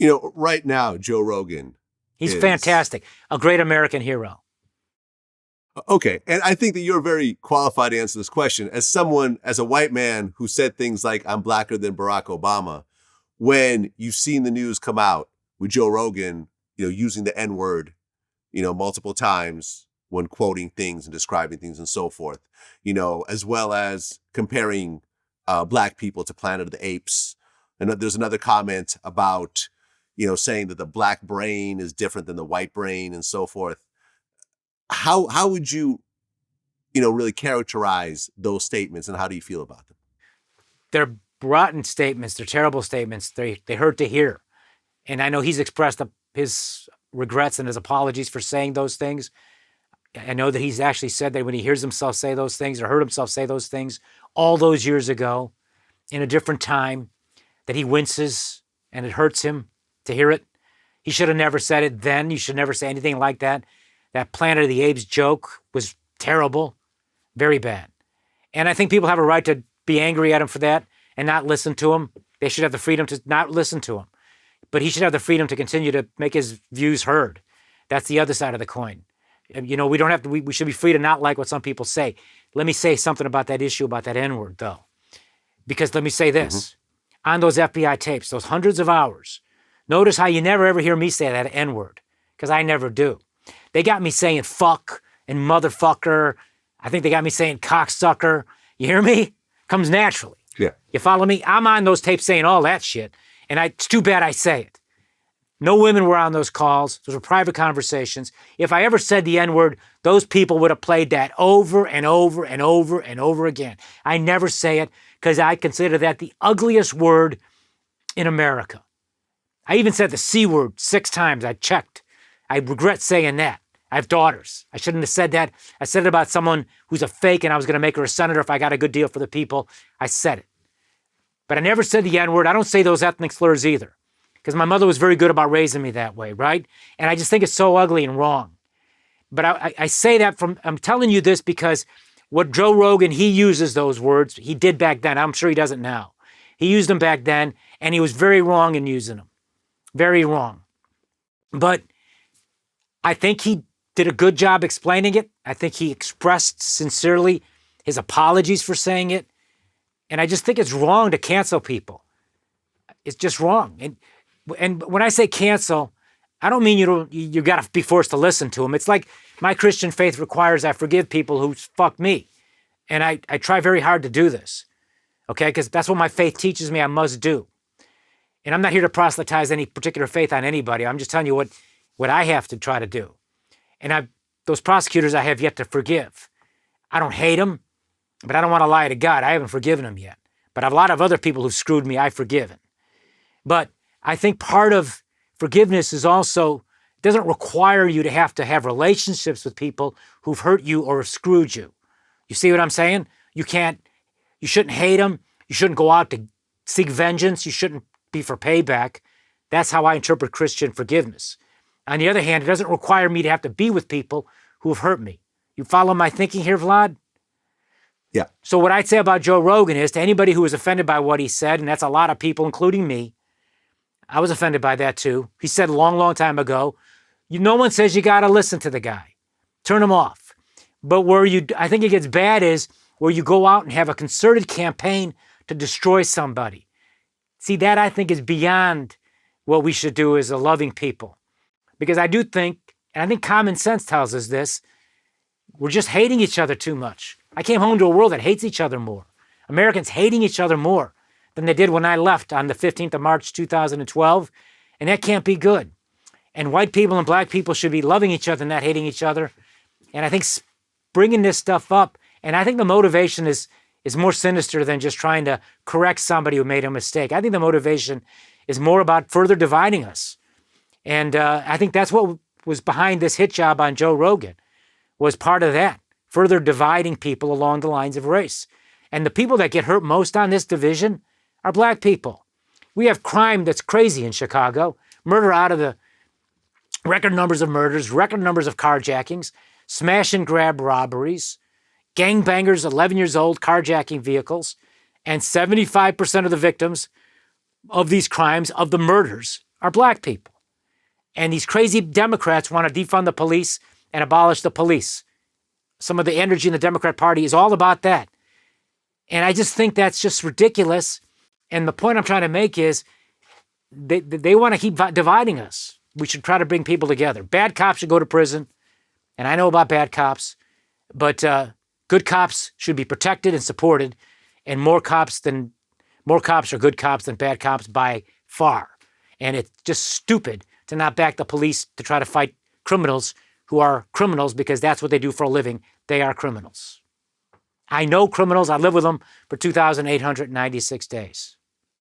Right now, Joe Rogan. He's fantastic. A great American hero. Okay. And I think that you're very qualified to answer this question. As a white man who said things like, I'm blacker than Barack Obama, when you've seen the news come out with Joe Rogan, using the N-word, multiple times when quoting things and describing things and so forth, as well as comparing black people to Planet of the Apes. And there's another comment about, saying that the black brain is different than the white brain and so forth. How would you, really characterize those statements, and how do you feel about them? They're rotten statements. They're terrible statements. They hurt to hear. And I know he's expressed his regrets and his apologies for saying those things. I know that he's actually said that when he hears himself say those things or heard himself say those things all those years ago in a different time, that he winces and it hurts him to hear it. He should have never said it then. You should never say anything like that. That Planet of the Apes joke was terrible, very bad. And I think people have a right to be angry at him for that and not listen to him. They should have the freedom to not listen to him. But he should have the freedom to continue to make his views heard. That's the other side of the coin. We don't have to, we should be free to not like what some people say. Let me say something about that issue, about that N-word, though. Because let me say this. On those FBI tapes, those hundreds of hours, notice how you never ever hear me say that N-word, because I never do. They got me saying fuck and motherfucker. I think they got me saying cocksucker. You hear me? Comes naturally. Yeah. You follow me? I'm on those tapes saying all that shit, and it's too bad I say it. No women were on those calls. Those were private conversations. If I ever said the N-word, those people would have played that over and over and over and over again. I never say it because I consider that the ugliest word in America. I even said the C word 6 times. I checked. I regret saying that. I have daughters. I shouldn't have said that. I said it about someone who's a fake and I was going to make her a senator if I got a good deal for the people. I said it. But I never said the N-word. I don't say those ethnic slurs either. Because my mother was very good about raising me that way, right? And I just think it's so ugly and wrong. But I say that I'm telling you this because what Joe Rogan, he uses those words. He did back then. I'm sure he doesn't now. He used them back then, and he was very wrong in using them. Very wrong. But I think he did a good job explaining it. I think he expressed sincerely his apologies for saying it. And I just think it's wrong to cancel people. It's just wrong. And when I say cancel, I don't mean you got to be forced to listen to them. It's like my Christian faith requires I forgive people who fuck me. And I try very hard to do this, okay? Because that's what my faith teaches me I must do. And I'm not here to proselytize any particular faith on anybody. I'm just telling you what I have to try to do. And those prosecutors I have yet to forgive. I don't hate them, but I don't want to lie to God. I haven't forgiven them yet. But a lot of other people who've screwed me, I've forgiven. But I think part of forgiveness is also, doesn't require you to have relationships with people who've hurt you or have screwed you. You see what I'm saying? You shouldn't hate them. You shouldn't go out to seek vengeance. You shouldn't be for payback. That's how I interpret Christian forgiveness. On the other hand, it doesn't require me to have to be with people who have hurt me. You follow my thinking here, Vlad? Yeah. So what I'd say about Joe Rogan is to anybody who was offended by what he said, and that's a lot of people, including me, I was offended by that too. He said a long, long time ago, no one says you got to listen to the guy. Turn him off. But I think it gets bad is where you go out and have a concerted campaign to destroy somebody. See, that I think is beyond what we should do as a loving people. Because I do think, and I think common sense tells us this, we're just hating each other too much. I came home to a world that hates each other more. Americans hating each other more than they did when I left on the 15th of March, 2012. And that can't be good. And white people and black people should be loving each other, not hating each other. And I think bringing this stuff up, and I think the motivation is more sinister than just trying to correct somebody who made a mistake. I think the motivation is more about further dividing us. And I think that's what was behind this hit job on Joe Rogan, was part of that, further dividing people along the lines of race. And the people that get hurt most on this division are black people. We have crime that's crazy in Chicago, murder out of the record numbers of murders, record numbers of carjackings, smash and grab robberies, gangbangers 11 years old carjacking vehicles, and 75% of the victims of these crimes, of the murders, are black people. And these crazy Democrats want to defund the police and abolish the police. Some of the energy in the Democrat Party is all about that. And I just think that's just ridiculous. And the point I'm trying to make is they want to keep dividing us. We should try to bring people together. Bad cops should go to prison. And I know about bad cops, but good cops should be protected and supported. And more cops are good cops than bad cops by far. And it's just stupid to not back the police to try to fight criminals who are criminals because that's what they do for a living. They are criminals. I know criminals. I lived with them for 2,896 days.